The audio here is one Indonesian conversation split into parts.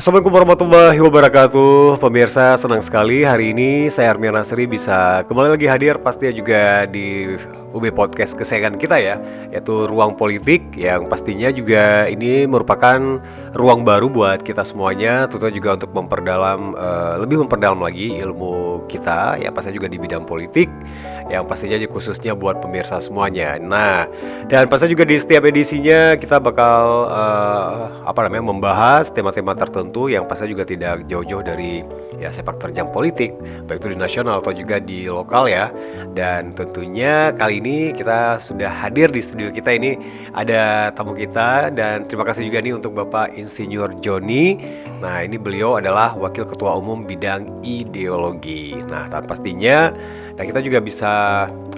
Assalamualaikum warahmatullahi wabarakatuh. Pemirsa, senang sekali hari ini saya Armian Nasri bisa kembali lagi hadir pastinya juga di UB Podcast kesayangan kita ya, yaitu Ruang Politik, yang pastinya juga ini merupakan ruang baru buat kita semuanya, tentunya juga untuk lebih memperdalam lagi ilmu kita ya, pastinya juga di bidang politik, yang pastinya khususnya buat pemirsa semuanya. Nah, dan pastinya juga di setiap edisinya kita bakal membahas tema-tema tertentu yang pastinya juga tidak jauh-jauh dari ya sepak terjang politik, baik itu di nasional atau juga di lokal ya. Dan tentunya kali ini kita sudah hadir di studio kita ini, ada tamu kita, dan terima kasih juga nih untuk Bapak Insinyur Joni. Nah, ini beliau adalah Wakil Ketua Umum Bidang Ideologi. Nah, dan pastinya kita juga bisa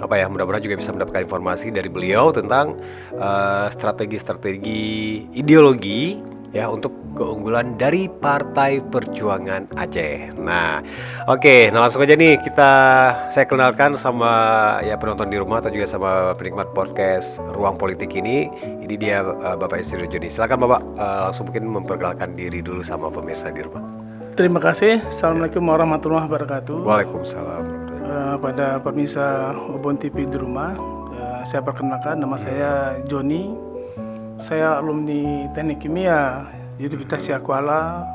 mudah-mudahan juga bisa mendapatkan informasi dari beliau tentang strategi-strategi ideologi ya untuk keunggulan dari Partai Perjuangan Aceh. Nah, langsung aja nih saya kenalkan sama ya penonton di rumah atau juga sama penikmat podcast Ruang Politik ini. Ini dia Bapak Insinyur Joni. Silakan Bapak langsung mungkin memperkenalkan diri dulu sama pemirsa di rumah. Terima kasih. Assalamualaikum warahmatullahi wabarakatuh. Waalaikumsalam. Pada pemirsa Ubon TV di rumah, saya perkenalkan, nama saya Joni. Saya alumni Teknik Kimia Universitas Siakuala,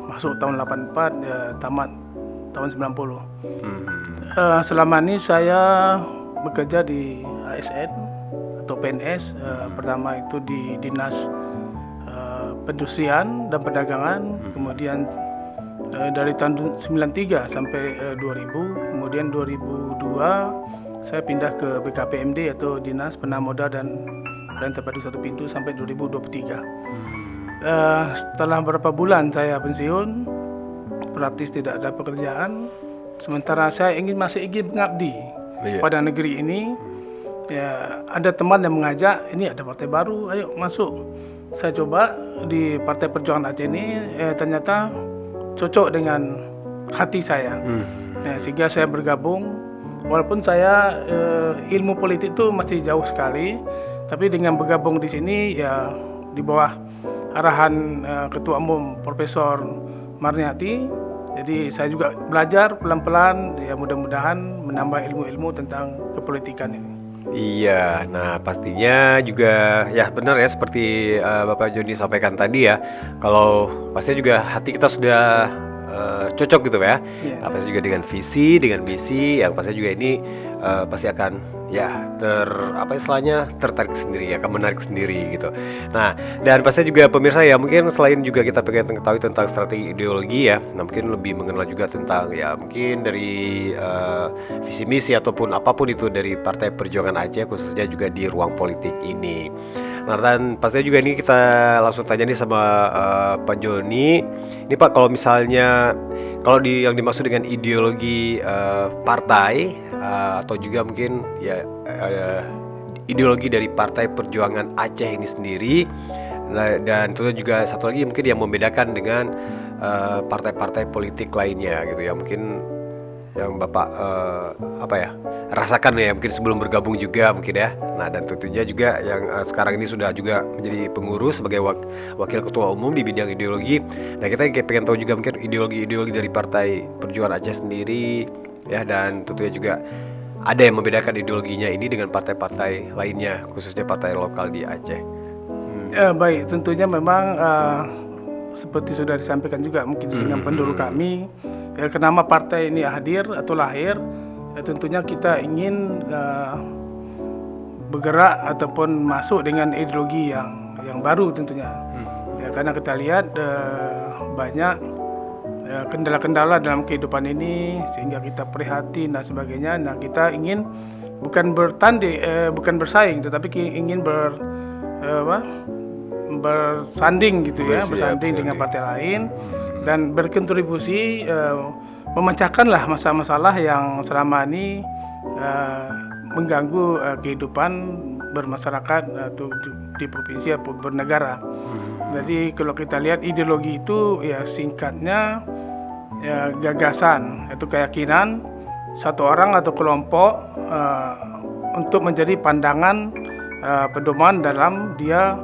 masuk tahun 84, tamat tahun 90. Selama ini saya bekerja di ASN atau PNS. Pertama itu di Dinas Perindustrian dan Perdagangan, kemudian dari tahun 93 sampai 2000, kemudian 2002 saya pindah ke BKPMD atau Dinas Penanaman Modal dan Pelayanan Terpadu Satu Pintu sampai 2023. Setelah beberapa bulan saya pensiun, praktis tidak ada pekerjaan. Sementara saya masih ingin mengabdi pada negeri ini. Ya, ada teman yang mengajak, ini ada partai baru, ayo masuk. Saya coba di Partai Perjuangan Aceh ini, ternyata cocok dengan hati saya. Sehingga saya bergabung. Walaupun saya ilmu politik itu masih jauh sekali, tapi dengan bergabung di sini ya di bawah arahan Ketua Umum Profesor Marniati, jadi saya juga belajar pelan-pelan, ya mudah-mudahan menambah ilmu-ilmu tentang kepolitikan ini. Iya, nah pastinya juga ya benar ya seperti Bapak Joni sampaikan tadi ya, kalau pastinya juga hati kita sudah cocok gitu ya. Pasti juga dengan visi, dengan misi yang pasti juga ini pasti akan ya tertarik sendiri, akan menarik sendiri gitu. Nah, dan pasti juga pemirsa ya, mungkin selain juga kita pengen mengetahui tentang strategi ideologi ya, nah mungkin lebih mengenal juga tentang ya mungkin dari visi misi ataupun apapun itu dari Partai Perjuangan Aceh, khususnya juga di ruang politik ini. Nah, dan pastinya juga ini kita langsung tanya nih sama Pak Joni. Ini Pak, kalau misalnya yang dimaksud dengan ideologi partai atau juga mungkin ya ideologi dari Partai Perjuangan Aceh ini sendiri, dan tentu juga satu lagi mungkin yang membedakan dengan partai-partai politik lainnya gitu ya, mungkin yang Bapak rasakan ya mungkin sebelum bergabung juga mungkin ya. Nah, dan tentunya juga yang sekarang ini sudah juga menjadi pengurus sebagai wakil ketua umum di bidang ideologi. Nah, kita pengen tahu juga mungkin ideologi dari Partai Perjuangan Aceh sendiri ya, dan tentunya juga ada yang membedakan ideologinya ini dengan partai-partai lainnya, khususnya partai lokal di Aceh. Baik, tentunya memang seperti sudah disampaikan juga mungkin dengan pendahulu kami, kenapa partai ini hadir atau lahir, tentunya kita ingin bergerak ataupun masuk dengan ideologi yang baru tentunya. Karena kita lihat banyak kendala-kendala dalam kehidupan ini sehingga kita prihatin dan sebagainya. Nah, kita ingin bukan bersaing, tetapi ingin bersanding gitu ya, bersanding dengan partai lain dan berkontribusi memecahkanlah masalah-masalah yang selama ini mengganggu kehidupan bermasyarakat atau di provinsi atau bernegara. Jadi kalau kita lihat ideologi itu ya singkatnya ya gagasan, itu keyakinan satu orang atau kelompok untuk menjadi pandangan pedoman dalam dia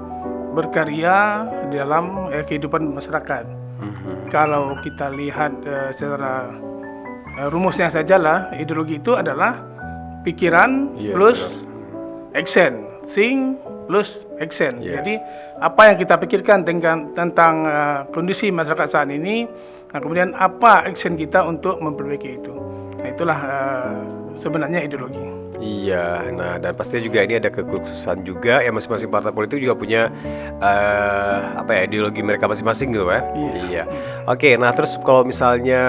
berkarya dalam kehidupan masyarakat. Kalau kita lihat secara rumusnya sajalah, ideologi itu adalah pikiran plus action, think plus action. Jadi apa yang kita pikirkan tentang kondisi masyarakat saat ini, nah kemudian apa action kita untuk memperbaiki itu. Nah itulah sebenarnya ideologi. Iya, nah dan pastinya juga ini ada kekhususan juga ya, masing-masing partai politik juga punya ideologi mereka masing-masing gitu ya. Iya. Oke, nah terus kalau misalnya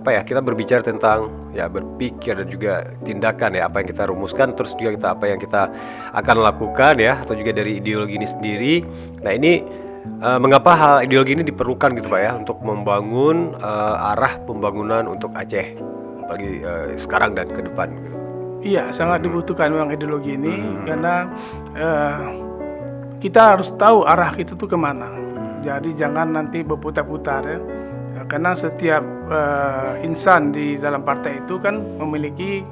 kita berbicara tentang ya berpikir dan juga tindakan ya, apa yang kita rumuskan, terus juga apa yang kita akan lakukan ya, atau juga dari ideologi ini sendiri. Nah ini mengapa hal ideologi ini diperlukan gitu Pak ya, untuk membangun arah pembangunan untuk Aceh, apalagi sekarang dan ke depan gitu. Iya, sangat dibutuhkan memang ideologi ini karena kita harus tahu arah kita tuh kemana. Jadi jangan nanti berputar-putar ya. Karena setiap insan di dalam partai itu kan memiliki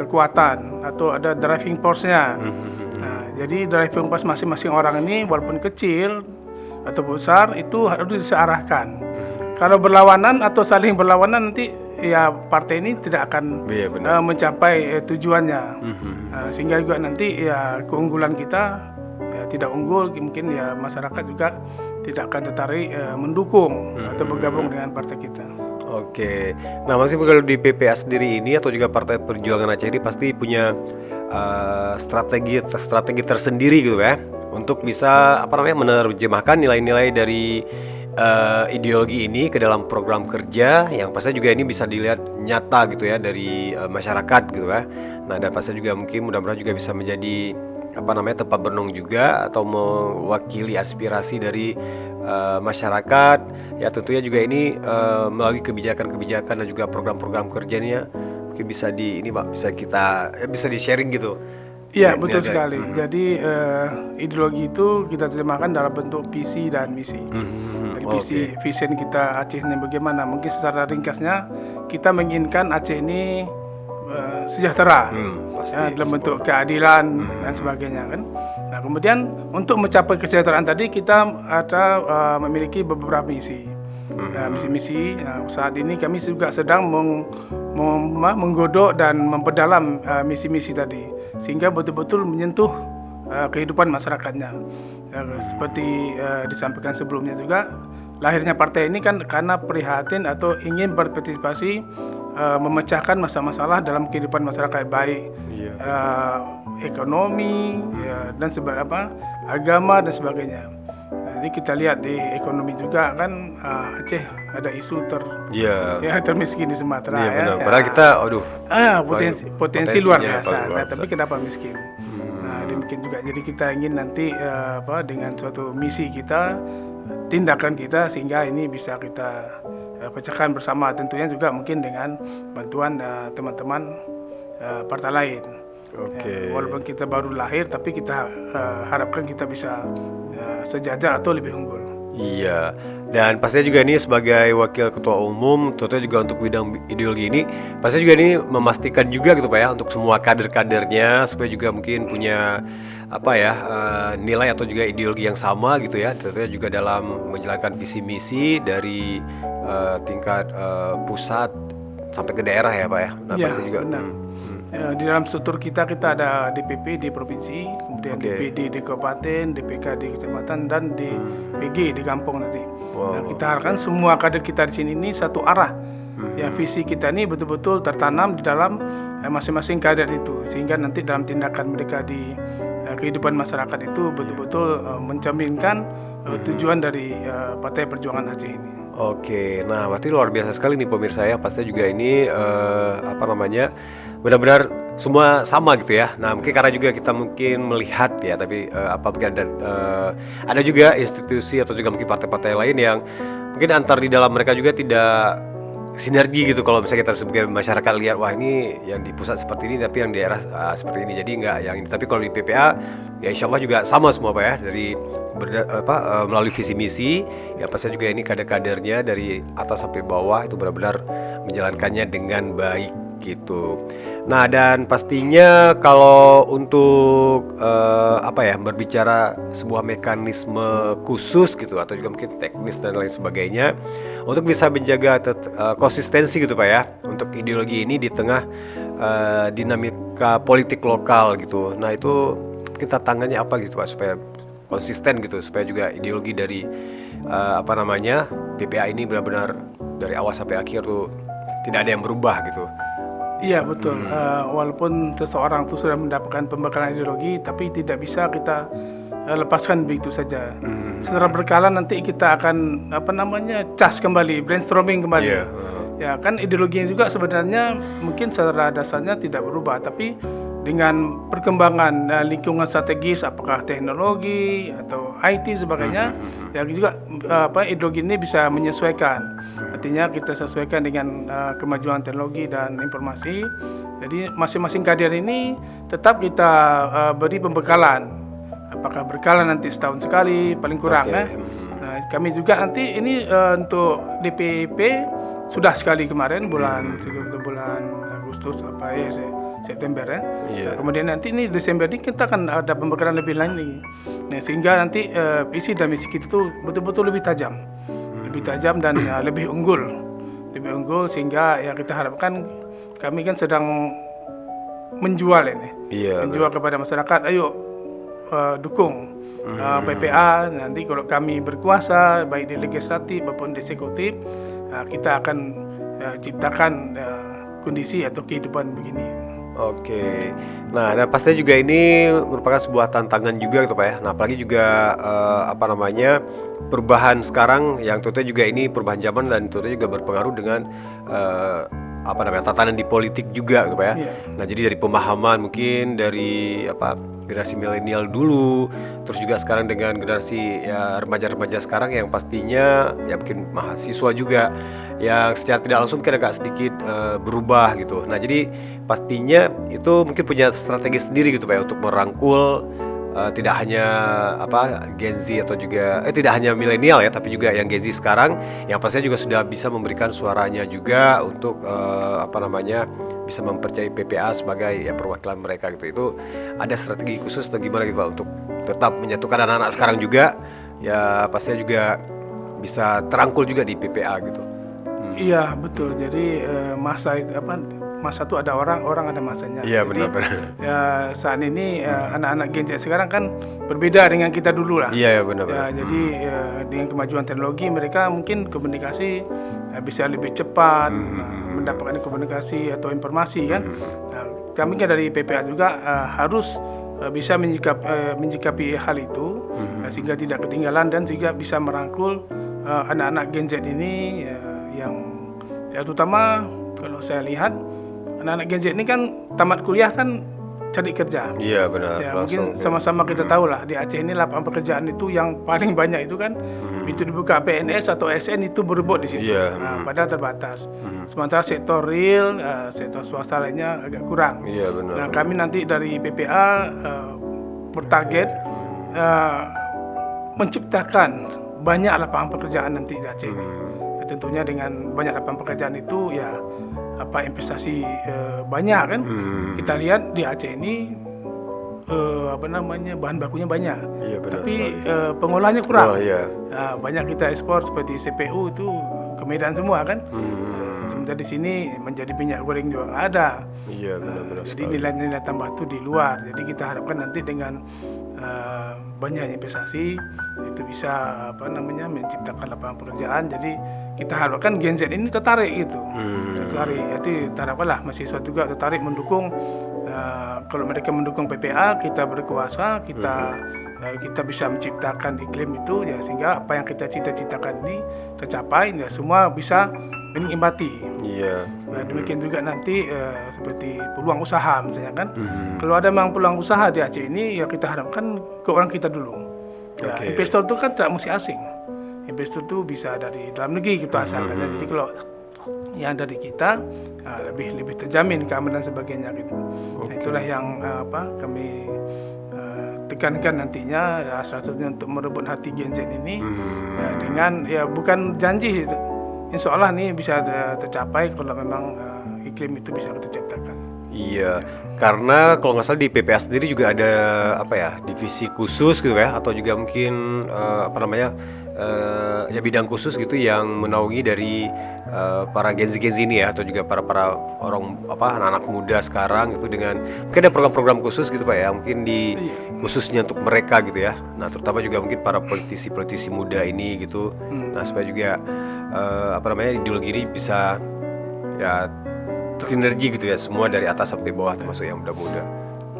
kekuatan atau ada driving force-nya. Nah, jadi driving force masing-masing orang ini walaupun kecil atau besar itu harus disearahkan. Kalau berlawanan atau saling berlawanan nanti ya partai ini tidak akan mencapai tujuannya. Sehingga juga nanti ya keunggulan kita ya tidak unggul, mungkin ya masyarakat juga tidak akan tertarik mendukung atau bergabung dengan partai kita. Oke, nah masih kalau di PPA sendiri ini atau juga Partai Perjuangan Aceh ini pasti punya strategi tersendiri gitu ya, untuk bisa menerjemahkan nilai-nilai dari ideologi ini ke dalam program kerja yang pasti juga ini bisa dilihat nyata gitu ya dari masyarakat gitu ya. Nah dan pasti juga mungkin mudah-mudahan juga bisa menjadi tempat bernaung juga atau mewakili aspirasi dari masyarakat ya. Tentunya juga ini melalui kebijakan-kebijakan dan juga program-program kerjanya mungkin bisa bisa di sharing gitu. Iya betul sekali. Jadi ideologi itu kita terjemahkan dalam bentuk visi dan misi. Jadi vision kita Aceh ini bagaimana? Mungkin secara ringkasnya kita menginginkan Aceh ini sejahtera dalam bentuk keadilan dan sebagainya kan. Nah kemudian untuk mencapai kesejahteraan tadi kita ada memiliki beberapa misi. Misi-misi. Nah, saat ini kami juga sedang menggodok dan memperdalam misi-misi tadi sehingga betul-betul menyentuh kehidupan masyarakatnya. Seperti disampaikan sebelumnya juga, lahirnya partai ini kan karena prihatin atau ingin berpartisipasi memecahkan masalah-masalah dalam kehidupan masyarakat, baik ekonomi dan agama dan sebagainya. Jadi kita lihat di ekonomi juga kan Aceh ada isu termiskin di Sumatera ya. Padahal kita potensi luar biasa. Nah, tapi kenapa miskin? Nah, demikian juga. Jadi kita ingin nanti dengan suatu misi kita, tindakan kita sehingga ini bisa kita pecahkan bersama, tentunya juga mungkin dengan bantuan teman-teman partai lain. Walaupun kita baru lahir, tapi kita harapkan kita bisa sejajar atau lebih unggul. Iya, dan pastinya juga ini sebagai wakil ketua umum, tentunya juga untuk bidang ideologi ini, pastinya juga ini memastikan juga gitu Pak ya, untuk semua kader-kadernya supaya juga mungkin punya nilai atau juga ideologi yang sama gitu ya, tentunya juga dalam menjalankan visi misi dari tingkat pusat sampai ke daerah ya Pak ya. Nah pasti juga di dalam struktur kita ada DPP di provinsi, kemudian DPD di kabupaten, DPK di kecamatan, dan DPG di kampung nanti. Nah, kita harapkan semua kader kita di sini ini satu arah. Ya visi kita ini betul-betul tertanam di dalam masing-masing kader itu, sehingga nanti dalam tindakan mereka di kehidupan masyarakat itu betul-betul mencerminkan tujuan dari Partai Perjuangan Aceh ini. Oke, nah berarti luar biasa sekali nih pemirsa ya. Pastinya juga ini benar-benar semua sama gitu ya. Nah mungkin karena juga kita mungkin melihat ya, tapi mungkin ada juga institusi atau juga mungkin partai-partai lain yang mungkin antar di dalam mereka juga tidak sinergi gitu. Kalau misalnya kita sebagai masyarakat lihat, wah ini yang di pusat seperti ini, tapi yang di daerah seperti ini, jadi enggak yang ini. Tapi kalau di PPA ya insya Allah juga sama semua Pak ya, dari melalui visi misi ya pasti juga ini kader-kadernya dari atas sampai bawah itu benar-benar menjalankannya dengan baik. gitu. Nah, dan pastinya kalau untuk berbicara sebuah mekanisme khusus gitu atau juga mungkin teknis dan lain sebagainya untuk bisa menjaga konsistensi gitu Pak ya untuk ideologi ini di tengah dinamika politik lokal gitu. Nah, itu kita tangannya apa gitu Pak supaya konsisten gitu, supaya juga ideologi dari PPA ini benar-benar dari awal sampai akhir tuh tidak ada yang berubah gitu. Iya betul. Walaupun seseorang itu sudah mendapatkan pembekalan ideologi, tapi tidak bisa kita lepaskan begitu saja. Secara berkala nanti kita akan cas kembali, brainstorming kembali. Ya kan ideologinya juga sebenarnya mungkin secara dasarnya tidak berubah, tapi dengan perkembangan lingkungan strategis, apakah teknologi atau IT sebagainya, ya juga ideologi ini bisa menyesuaikan. Artinya kita sesuaikan dengan kemajuan teknologi dan informasi. Jadi masing-masing kader ini tetap kita beri pembekalan. Apakah berkala nanti setahun sekali paling kurang Nah, kami juga nanti ini untuk DPP sudah sekali kemarin bulan Agustus September ya. Nah, kemudian nanti ini Desember ini kita akan ada pembekalan lebih lain lagi. Nah, sehingga nanti visi dan misi kita itu betul-betul lebih tajam dan lebih unggul sehingga ya kita harapkan kami kan sedang menjual ini, menjual kepada masyarakat. Ayo dukung PPA nanti kalau kami berkuasa baik di legislatif maupun di eksekutif, kita akan ciptakan kondisi atau kehidupan begini. Oke, nah dan pastinya juga ini merupakan sebuah tantangan juga gitu Pak ya. Nah apalagi juga perubahan sekarang yang tentunya juga ini perubahan zaman dan tentunya juga berpengaruh dengan tatanan di politik juga gitu Pak ya. Nah jadi dari pemahaman mungkin dari generasi milenial dulu, terus juga sekarang dengan generasi remaja-remaja sekarang yang pastinya ya mungkin mahasiswa juga yang secara tidak langsung mungkin agak sedikit berubah gitu. Nah jadi pastinya itu mungkin punya strategi sendiri gitu Pak ya, untuk merangkul tidak hanya Gen Z atau juga tidak hanya milenial ya, tapi juga yang Gen Z sekarang yang pastinya juga sudah bisa memberikan suaranya juga untuk bisa mempercayai PPA sebagai perwakilan mereka gitu. Itu ada strategi khusus atau gimana gitu Pak untuk tetap menyatukan anak-anak sekarang juga ya pastinya juga bisa terangkul juga di PPA gitu. Iya betul. Jadi masa itu ada orang ada masanya. Iya benar. Ya saat ini anak-anak Gen Z sekarang kan berbeda dengan kita dulu lah. Iya benar. Jadi dengan kemajuan teknologi mereka mungkin komunikasi bisa lebih cepat, mendapatkan komunikasi atau informasi kan. Nah, kami kan dari PPA juga harus bisa menyikapi hal itu sehingga tidak ketinggalan dan sehingga bisa merangkul anak-anak Gen Z ini yang terutama kalau saya lihat anak-anak Gen Z ini kan tamat kuliah kan cari kerja. Iya benar. Ya, mungkin sama-sama kita tahu lah di Aceh ini lapangan pekerjaan itu yang paling banyak itu kan itu dibuka PNS atau SN itu berebut di situ. Padahal terbatas. Sementara sektor real, sektor swasta lainnya agak kurang. Iya benar. Nah kami nanti dari PPA bertarget menciptakan banyak lapangan pekerjaan nanti di Aceh. Tentunya dengan banyak lapangan pekerjaan itu ya investasi banyak kan. Kita lihat di Aceh ini bahan bakunya banyak, tapi pengolahannya kurang. Banyak kita ekspor seperti CPU itu ke Medan semua kan. Sementara di sini menjadi minyak goreng juga nggak ada. Benar jadi nilai-nilai tambah itu di luar. Jadi kita harapkan nanti dengan banyak investasi itu bisa menciptakan lapangan pekerjaan. Jadi kita harapkan Gen Z ini tertarik gitu. Tertarik. Jadi harapkanlah mahasiswa juga tertarik mendukung. Kalau mereka mendukung PPA, kita berkuasa, kita bisa menciptakan iklim itu ya sehingga apa yang kita cita-citakan ini tercapai ya semua bisa menikmati. Nah, demikian juga nanti seperti peluang usaha misalnya kan. Kalau ada memang peluang usaha di Aceh ini ya kita harapkan ke orang kita dulu. Investor itu kan tidak mesti asing. Investor itu bisa dari dalam negeri kita asalkan. Jadi kalau yang dari kita lebih terjamin keamanan dan sebagainya gitu. Nah, itulah yang kami tekankan nantinya salah satunya untuk merebut hati Gen Z ini dengan ya bukan janji sih. Insya Allah nih bisa tercapai kalau memang iklim itu bisa kita ciptakan. Iya, karena kalau nggak salah di PPA sendiri juga ada apa ya, divisi khusus gitu ya, atau juga mungkin ya bidang khusus gitu yang menaungi dari para Gen Z ini ya, atau juga para orang anak-anak muda sekarang itu dengan mungkin ada program-program khusus gitu Pak ya, mungkin di khususnya untuk mereka gitu ya. Nah, terutama juga mungkin para politisi muda ini gitu. Nah, supaya juga ideologi ini bisa ya sinergi gitu ya, semua dari atas sampai bawah termasuk yang muda-muda.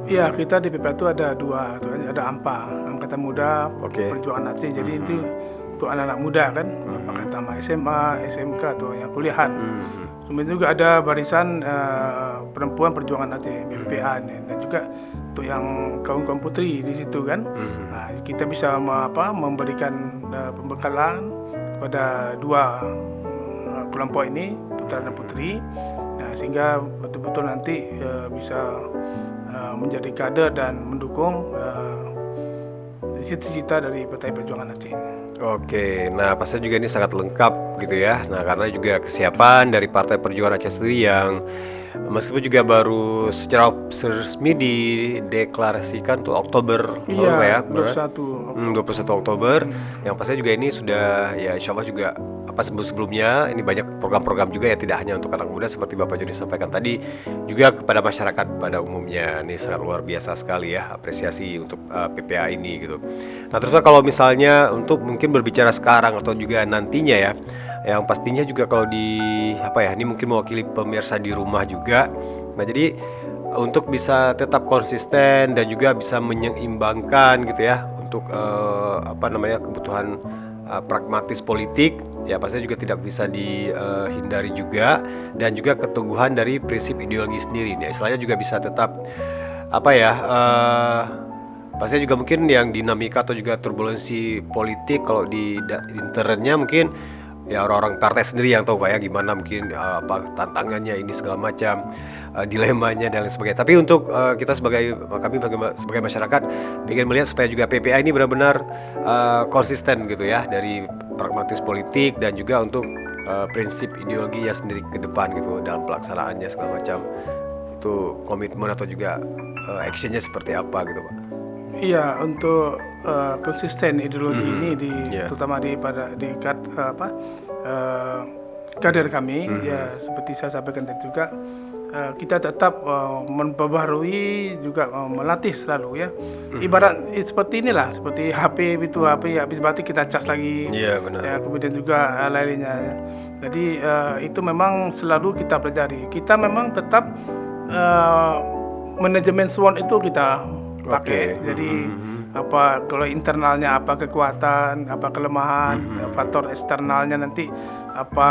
Iya, kita di PPA itu ada dua, ada AMPA, Angkatan Muda Perjuangan Aceh. Jadi itu untuk anak-anak muda kan, apakah tamat SMA, SMK atau yang kuliahan. Kemudian juga ada barisan perempuan perjuangan Aceh, BPPA ini, dan juga untuk yang kaum putri di situ kan. Nah, kita bisa memberikan pembekalan kepada dua kelompok ini, putra dan putri. Nah, sehingga betul-betul nanti bisa menjadi kader dan mendukung cita-cita dari Partai Perjuangan Aceh. Oke, nah pastinya juga ini sangat lengkap gitu ya. Nah, karena juga kesiapan dari Partai Perjuangan Aceh sendiri yang meskipun juga baru secara resmi dideklarasikan tuh Oktober lalu ya, 21 Oktober. Yang pastinya juga ini sudah ya insya Allah juga sebelumnya ini banyak program-program juga ya, tidak hanya untuk anak muda seperti Bapak Joni sampaikan tadi, juga kepada masyarakat pada umumnya. Ini sangat luar biasa sekali ya, apresiasi untuk PPA ini gitu. Nah, terus kalau misalnya untuk mungkin berbicara sekarang atau juga nantinya ya, yang pastinya juga kalau ini mungkin mewakili pemirsa di rumah juga. Nah, jadi untuk bisa tetap konsisten dan juga bisa menyeimbangkan gitu ya untuk kebutuhan pragmatis politik ya, pastinya juga tidak bisa dihindari juga, dan juga keteguhan dari prinsip ideologi sendiri. Ya, istilahnya juga bisa tetap pastinya juga mungkin yang dinamika atau juga turbulensi politik kalau di internetnya mungkin ya orang-orang partai sendiri yang tahu Pak ya, gimana mungkin tantangannya ini segala macam, dilemanya dan lain sebagainya. Tapi untuk kita sebagai masyarakat ingin melihat supaya juga PPA ini benar-benar konsisten gitu ya, dari pragmatis politik dan juga untuk prinsip ideologinya sendiri ke depan gitu dalam pelaksanaannya segala macam. Itu komitmen atau juga actionnya seperti apa gitu Pak? Iya, untuk konsisten ideologi ini terutama kader kami ya, seperti saya sampaikan tadi juga, kita tetap memperbaharui juga, melatih selalu ya. Ibarat seperti inilah, seperti HP itu, HP habis mati kita cas lagi. Iya, benar. Ya, kemudian juga lainnya. Jadi itu memang selalu kita pelajari. Kita memang tetap manajemen SWOT itu kita pakai. Jadi kalau internalnya apa kekuatan, apa kelemahan, faktor eksternalnya nanti apa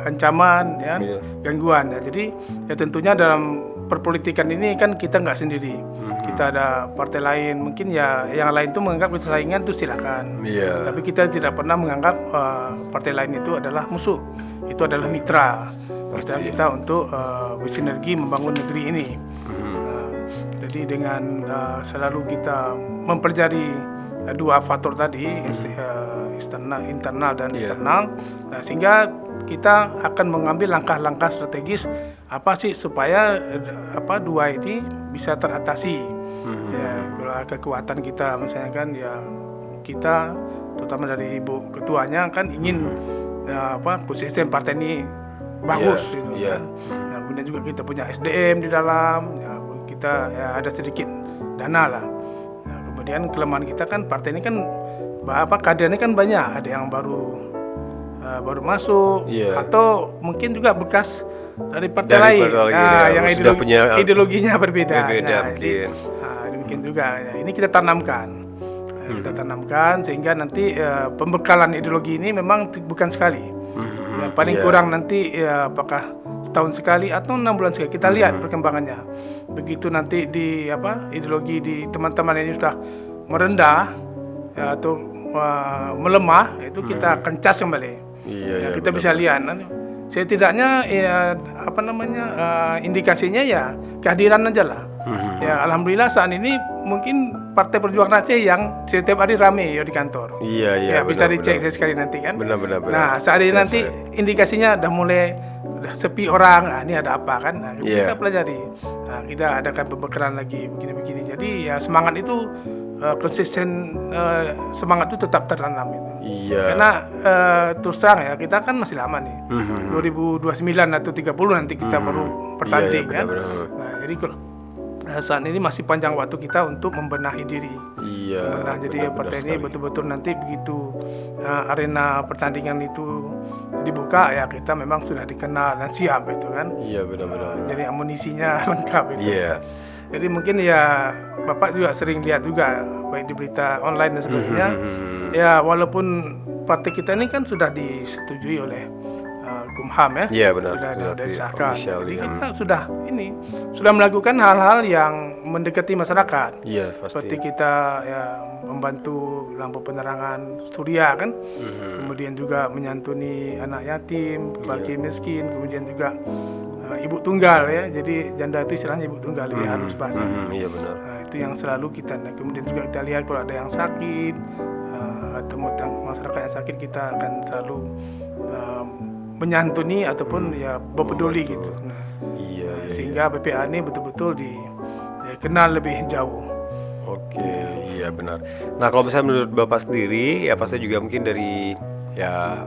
ancaman ya, gangguan ya. Jadi ya tentunya dalam perpolitikan ini kan kita nggak sendiri. Kita ada partai lain, mungkin ya yang lain itu menganggap kita saingan itu silakan. Tapi kita tidak pernah menganggap partai lain itu adalah musuh. Itu adalah mitra kita untuk bersinergi membangun negeri ini. Jadi dengan selalu kita mempelajari dua faktor tadi, internal dan eksternal, nah, sehingga kita akan mengambil langkah-langkah strategis apa sih supaya dua ini bisa teratasi. Ya, kalau kekuatan kita misalnya kan ya, kita terutama dari Ibu Ketuanya kan ingin konsisten partai ini bagus gitu kan. Nah, kemudian juga kita punya SDM di dalam, ya, kita ya ada sedikit dana lah. Nah, kemudian kelemahan kita kan partai ini kan kadernya kan banyak, ada yang baru masuk atau mungkin juga bekas dari partai lain. Yang ideologinya berbeda. Mungkin juga ya, ini kita tanamkan. Kita tanamkan sehingga nanti pembekalan ideologi ini memang bukan sekali. Paling kurang nanti apakah setahun sekali atau 6 bulan sekali, kita lihat perkembangannya. Begitu nanti ideologi di teman-teman ini sudah merendah ya, atau melemah, itu kita akan cas kembali. Kita bisa lihat setidaknya indikasinya ya kehadiran aja lah. Ya, alhamdulillah saat ini mungkin Partai Perjuangan Aceh yang setiap hari ramai ya di kantor. Ya, bisa dicek sekali nanti kan. Benar. Nah, saat ini nanti indikasinya udah mulai udah sepi orang, ini ada apa kan? Nah, Iya. kita pelajari. Nah, kita adakan pembekalan lagi begini-begini. Jadi ya semangat itu konsisten, semangat itu tetap tertanam itu. Iya. Karena terus terang ya kita kan masih lama nih. Mhm. 2029 atau 30 nanti kita baru bertanding Iya, kan. benar-benar. Nah, jadi kalau saat ini masih panjang waktu kita untuk membenahi diri. Iya. Nah, jadi benar-benar partai ini sekali. betul-betul nanti begitu arena pertandingan itu dibuka ya kita memang sudah dikenal dan siap itu kan. Iya, benar-benar. Jadi amunisinya lengkap itu. Iya. Jadi mungkin ya Bapak juga sering lihat juga baik di berita online dan sebagainya. Ya walaupun partai kita ini kan sudah disetujui oleh Kumham ya. Iya, benar. Sudah disahkan. official, Jadi ya. kita sudah melakukan hal-hal yang mendekati masyarakat. Iya, pasti. Seperti kita ya membantu lampu penerangan surya kan, kemudian juga menyantuni anak yatim, bagi miskin, kemudian juga ibu tunggal ya. Jadi janda itu istilahnya ibu tunggal lebih halus bahasanya. Iya, benar. Nah, itu yang selalu kita. Nah, kemudian juga kita lihat kalau ada yang sakit atau masyarakat yang sakit kita akan selalu menyantuni ataupun ya berpeduli gitu. Nah, Iya, iya. sehingga BPA ini betul-betul dikenal lebih jauh. Oke, iya benar. Nah, kalau misalnya menurut Bapak sendiri, ya pasti juga mungkin dari ya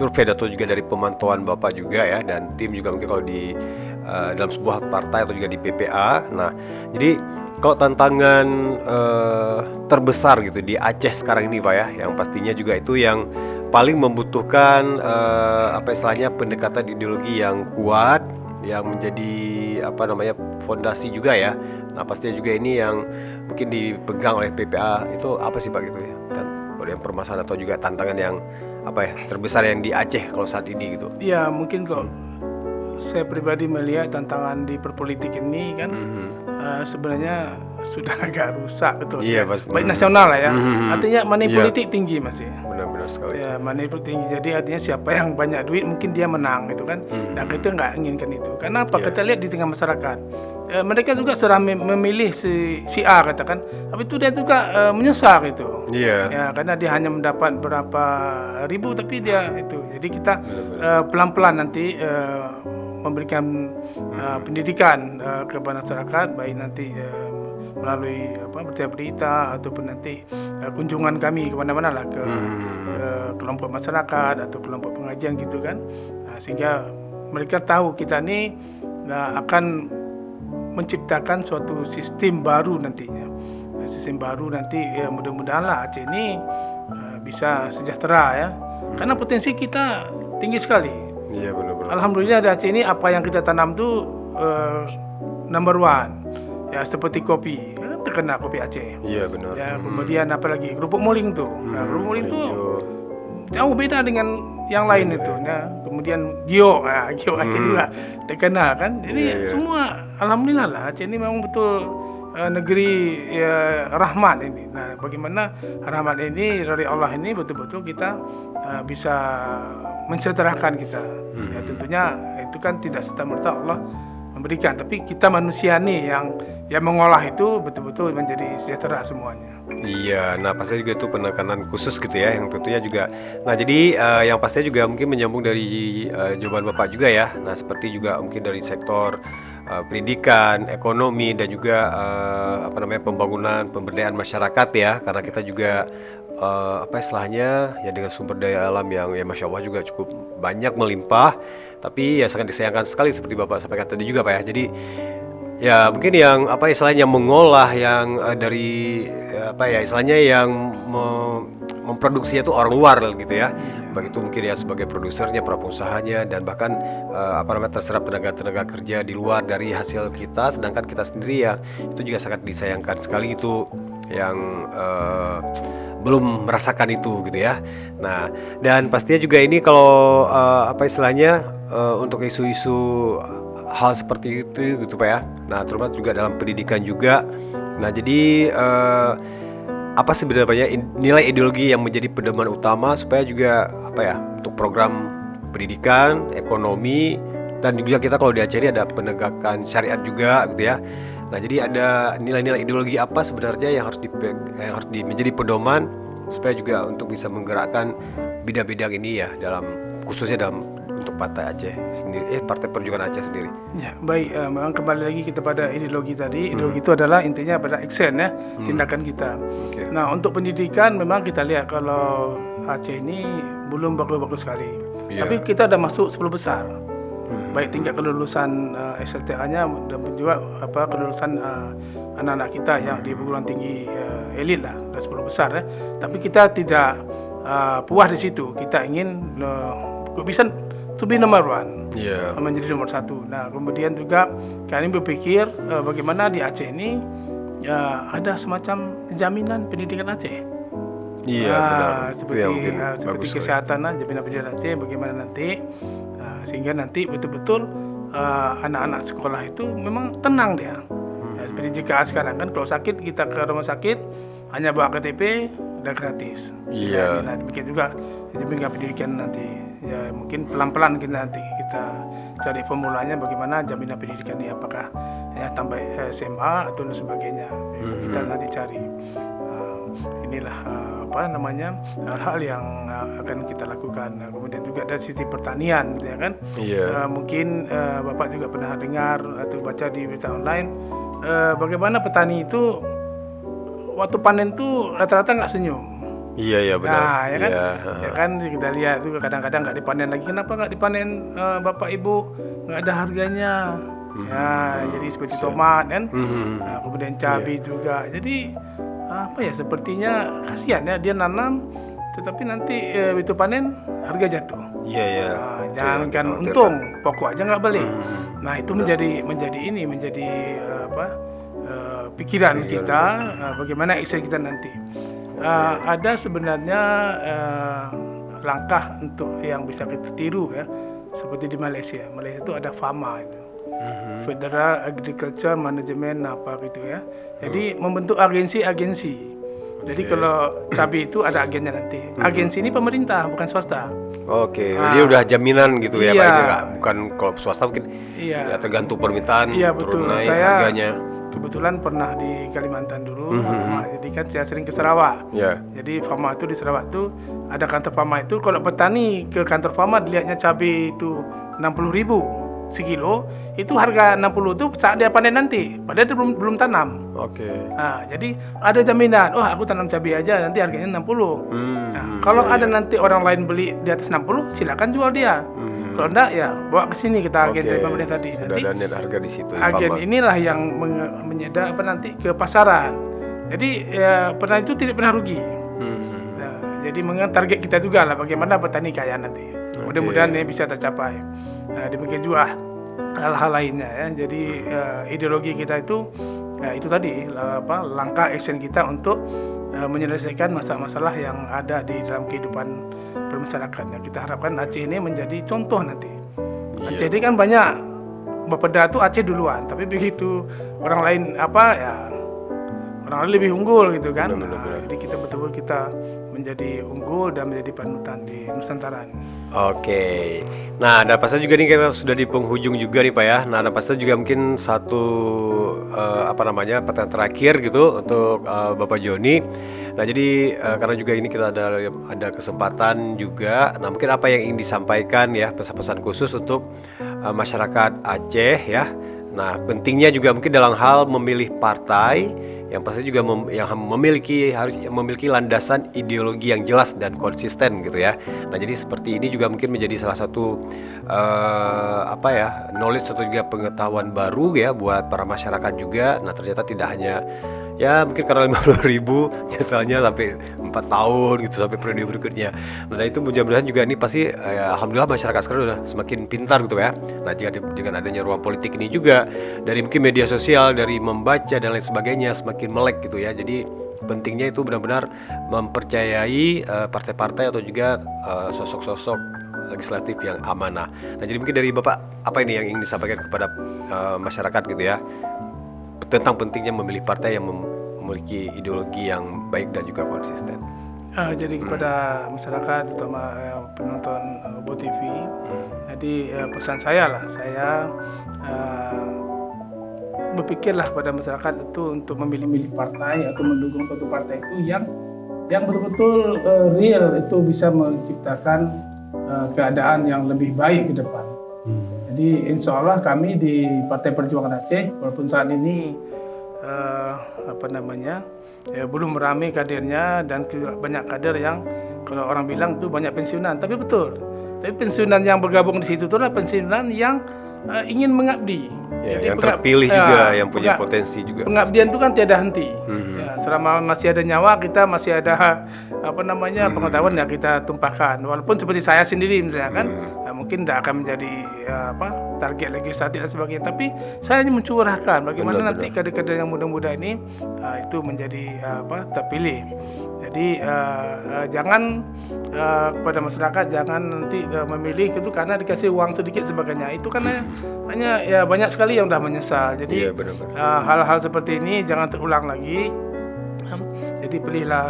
survei atau juga dari pemantauan Bapak juga ya, dan tim juga mungkin kalau di dalam sebuah partai atau juga di PPA. Nah, jadi kalau tantangan terbesar gitu di Aceh sekarang ini Pak ya, yang pastinya juga itu yang paling membutuhkan apa istilahnya pendekatan ideologi yang kuat, yang menjadi apa namanya fondasi juga ya. Nah, pastinya juga ini yang mungkin dipegang oleh PPA itu apa sih Pak gitu ya? Dan kalau yang permasalahan atau juga tantangan yang apa ya terbesar yang di Aceh kalau saat ini gitu. Ya mungkin kalau saya pribadi melihat tantangan di perpolitik ini kan sebenarnya sudah agak rusak betul. Iya, ya. pasti. Baik nasional lah ya. Artinya money Iya. politik tinggi masih. Benar-benar sekali. Ya money politik tinggi. Jadi artinya siapa yang banyak duit mungkin dia menang gitu kan. Nah kita nggak inginkan itu. Karena apa? Iya. Kita lihat di tengah masyarakat. Mereka juga sudah memilih si A katakan. Tapi itu dia juga menyesal gitu. Iya. Ya karena dia hanya mendapat berapa ribu tapi dia itu. Jadi kita pelan-pelan nanti memberikan pendidikan kepada masyarakat baik nanti melalui berita-berita ataupun nanti kunjungan kami kemana-mana lah ke kelompok masyarakat atau kelompok pengajian gitu kan. Nah, sehingga mereka tahu kita ini akan menciptakan suatu sistem baru nantinya. Nah, sistem baru nanti ya mudah-mudahan lah Aceh ini bisa sejahtera ya. Karena potensi kita tinggi sekali. Iya, benar-benar. Alhamdulillah di Aceh ini apa yang kita tanam tuh number one. Ya seperti kopi, terkenal kopi Aceh. Iya, benar. Ya kemudian apalagi kerupuk muling tuh. Nah, kerupuk muling tuh Hijau. jauh beda dengan yang lain itu. Ya, kemudian Gio, Gio Aceh juga terkenal kan. Jadi Iya. semua alhamdulillah lah Aceh ini memang betul negeri ya, rahmat ini. Nah, bagaimana rahmat ini dari Allah ini betul-betul kita bisa mensejahterakan kita. Ya tentunya itu kan tidak serta-merta Allah memberikan, tapi kita manusia nih yang mengolah itu betul-betul menjadi sejahtera semuanya. Iya, nah pastinya juga itu penekanan khusus gitu ya, yang tentunya juga. Nah jadi yang pastinya juga mungkin menyambung dari jawaban Bapak juga ya. Nah seperti juga mungkin dari sektor pendidikan, ekonomi dan juga apa namanya pembangunan pemberdayaan masyarakat ya, karena kita juga apa istilahnya ya dengan sumber daya alam yang ya masya Allah juga cukup banyak melimpah, tapi ya sangat disayangkan sekali seperti Bapak sampaikan tadi juga Pak ya. Jadi ya mungkin yang apa istilahnya mengolah yang dari apa ya istilahnya yang memproduksinya itu orang luar gitu ya. Baik itu mungkin ya sebagai produsernya, pengusahanya dan bahkan apa namanya terserap tenaga kerja di luar dari hasil kita, sedangkan kita sendiri ya itu juga sangat disayangkan sekali itu yang belum merasakan itu gitu ya. Nah, dan pastinya juga ini kalau apa istilahnya untuk isu-isu hal seperti itu gitu Pak ya. Nah, terutama juga dalam pendidikan juga. Nah, jadi apa sebenarnya nilai ideologi yang menjadi pedoman utama supaya juga apa ya untuk program pendidikan, ekonomi dan juga kita kalau di Aceh ini ada penegakan syariat juga gitu ya. Nah, jadi ada nilai-nilai ideologi apa sebenarnya yang harus menjadi pedoman supaya juga untuk bisa menggerakkan bidang-bidang ini ya dalam khususnya dalam untuk untuk Partai Aceh sendiri, Partai Perjuangan Aceh sendiri? Ya, baik. Memang kembali lagi kita pada ideologi tadi. Ideologi itu adalah intinya pada action ya, tindakan kita. Okay. Nah, untuk pendidikan memang kita lihat kalau Aceh ini belum bagus-bagus sekali. Yeah. Tapi kita udah masuk 10 besar. Baik tingkat kelulusan SLTA-nya dan juga kelulusan anak-anak kita yang di perguruan tinggi elit lah, dah 10 besar ya. Tapi kita tidak puas di situ. Kita ingin bisa to be number one, menjadi nomor satu. Nah, kemudian juga kami berpikir bagaimana di Aceh ini ada semacam jaminan pendidikan Aceh. Iya, benar. Seperti kesehatan, jaminan pendidikan Aceh, bagaimana nanti sehingga nanti betul-betul anak-anak sekolah itu memang tenang dia. Seperti jika sekarang kan kalau sakit kita ke rumah sakit hanya bawa KTP udah gratis. Iya. Nah, demikian juga jaminan pendidikan nanti. Ya mungkin pelan-pelan kita cari formulanya bagaimana jaminan pendidikan ini, apakah ya tambah SMA atau sebagainya. Kita nanti cari. Inilah hal-hal yang akan kita lakukan. Kemudian juga dari sisi pertanian, ya kan? Mungkin Bapak juga pernah dengar atau baca di berita online bagaimana petani itu waktu panen itu rata-rata nggak senyum. Iya benar. Nah, ya kan? Ya kan kita lihat itu kadang-kadang nggak dipanen lagi. Kenapa nggak dipanen Bapak Ibu? Nggak ada harganya. Ya, jadi seperti tomat kan. Nah, kemudian cabai juga. Jadi sepertinya kasihan ya, dia nanam tetapi nanti itu panen harga jatuh. Iya. Jangankan untung, pokok aja nggak beli. Nah, itu menjadi pikiran kita bagaimana action kita nanti. Ada sebenarnya langkah untuk yang bisa kita tiru ya, seperti di Malaysia. Malaysia itu ada FAMA itu. Federal Agriculture Management gitu ya. Jadi membentuk agensi. Jadi kalau cabai itu ada agennya nanti. Agensi ini pemerintah bukan swasta. Oke. Dia udah jaminan gitu ya Pak, itu bukan kalau swasta mungkin ya tergantung permintaan turun naik harganya. Kebetulan pernah di Kalimantan dulu, jadi kan saya sering ke Sarawak. Jadi FAMA itu di Sarawak itu ada kantor FAMA itu. Kalau petani ke kantor FAMA dilihatnya cabai itu 60.000 sekilo, itu harga 60 itu saat dia panen nanti, padahal dia belum tanam. Nah, jadi ada jaminan. Aku tanam cabai aja nanti harganya 60. Kalau ada nanti orang lain beli di atas 60, silakan jual dia. Kalau enggak ya bawa ke sini kita agen dari pemerintah tadi. Nanti ada harga di situ. Agen inilah yang menyedar nanti ke pasaran. Jadi petani itu tidak pernah rugi. Jadi target kita juga lah bagaimana petani kaya nanti. Mudah-mudahan ini bisa tercapai. Nah, demikian juga hal-hal lainnya ya. Jadi ideologi kita itu tadi langkah action kita untuk menyelesaikan masalah-masalah yang ada di dalam kehidupan bermasyarakatnya. Kita harapkan Aceh ini menjadi contoh nanti. Aceh ini kan banyak bapeda tuh Aceh duluan, tapi begitu orang lain orang lain lebih unggul gitu kan. Jadi kita betul-betul kita menjadi unggul dan menjadi panutan di Nusantara. Oke. Nah, ada pasal juga nih, kita sudah di penghujung juga nih Pak ya. Nah, ada pasal juga mungkin satu pertanyaan terakhir gitu untuk Bapak Joni. Nah, jadi karena juga ini kita ada kesempatan juga. Nah, mungkin apa yang ingin disampaikan ya, pesan-pesan khusus untuk masyarakat Aceh ya. Nah, pentingnya juga mungkin dalam hal memilih partai yang pasti juga yang harus memiliki landasan ideologi yang jelas dan konsisten gitu ya. Nah, jadi seperti ini juga mungkin menjadi salah satu knowledge atau juga pengetahuan baru ya buat para masyarakat juga. Nah, ternyata tidak hanya ya mungkin karena 50.000 misalnya sampai 4 tahun gitu sampai periode berikutnya. Nah, itu mudah-mudahan juga ini pasti alhamdulillah masyarakat sekarang sudah semakin pintar gitu ya. Nah, jika dengan adanya ruang politik ini juga dari mungkin media sosial, dari membaca dan lain sebagainya semakin melek gitu ya. Jadi pentingnya itu benar-benar mempercayai partai-partai atau juga sosok-sosok legislatif yang amanah. Nah, jadi mungkin dari Bapak apa ini yang ingin disampaikan kepada masyarakat gitu ya, tentang pentingnya memilih partai yang memiliki ideologi yang baik dan juga konsisten. Jadi kepada masyarakat, terutama penonton Bo TV, jadi pesan saya berpikirlah pada masyarakat itu untuk memilih partai atau mendukung suatu partai itu yang betul-betul real, itu bisa menciptakan keadaan yang lebih baik ke depan. Jadi insya Allah kami di Partai Perjuangan Aceh, walaupun saat ini belum ramai kadernya dan banyak kader yang kalau orang bilang itu banyak pensiunan, tapi betul. Tapi pensiunan yang bergabung di situ itu adalah pensiunan yang ingin mengabdi. Ya, yang terpilih juga, yang punya potensi juga. Pengabdian itu kan tiada henti. Ya, selama masih ada nyawa, kita masih ada pengetahuan yang kita tumpahkan. Walaupun seperti saya sendiri misalnya kan, mungkin tidak akan menjadi target legislatif dan sebagainya. Tapi saya hanya mencurahkan bagaimana nanti kader-kader yang muda-muda ini itu menjadi terpilih. Jadi jangan kepada masyarakat jangan nanti memilih itu karena dikasih uang sedikit sebagainya. Itu karena hanya ya banyak sekali yang sudah menyesal. Jadi hal-hal seperti ini jangan terulang lagi. Jadi pilihlah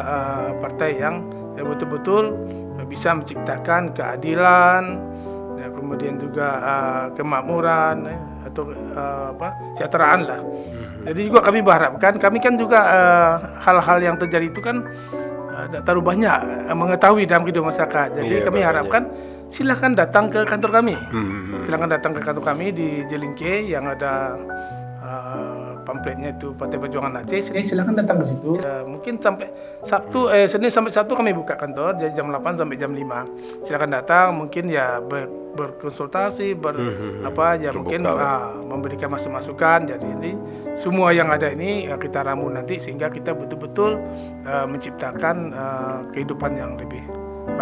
partai yang betul-betul bisa menciptakan keadilan, ya, kemudian juga kemakmuran atau kesejahteraan lah. Jadi juga kami berharapkan, kami kan juga hal-hal yang terjadi itu kan terlalu banyak mengetahui dalam kehidupan masyarakat. Jadi kami harapkan silakan datang ke kantor kami. Silakan datang ke kantor kami di Jelingke yang ada pamfletnya itu Partai Perjuangan Aceh. Silakan datang ke situ. Mungkin sampai Senin sampai Sabtu kami buka kantor dari jam 8 sampai jam 5. Silakan datang, mungkin ya berkonsultasi, mungkin memberikan masukan. Jadi ini semua yang ada ini kita ramu nanti sehingga kita betul-betul menciptakan kehidupan yang lebih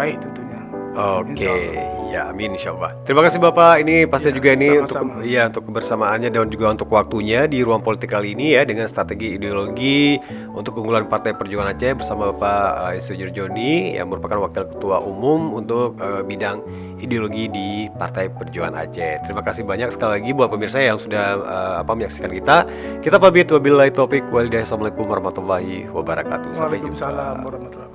baik tentunya. Oke, ya amin insyaallah. Terima kasih Bapak. Ini pasti juga ini sama-sama. untuk kebersamaannya dan juga untuk waktunya di ruang politik kali ini ya dengan strategi ideologi untuk keunggulan Partai Perjuangan Aceh bersama Bapak Insinyur Joni yang merupakan Wakil Ketua Umum untuk bidang ideologi di Partai Perjuangan Aceh. Terima kasih banyak sekali lagi buat pemirsa yang sudah menyaksikan kita. Kita pamit wabillahi taufik wal hidayah. Assalamualaikum warahmatullahi wabarakatuh. Waalaikumsalam warahmatullahi wabarakatuh.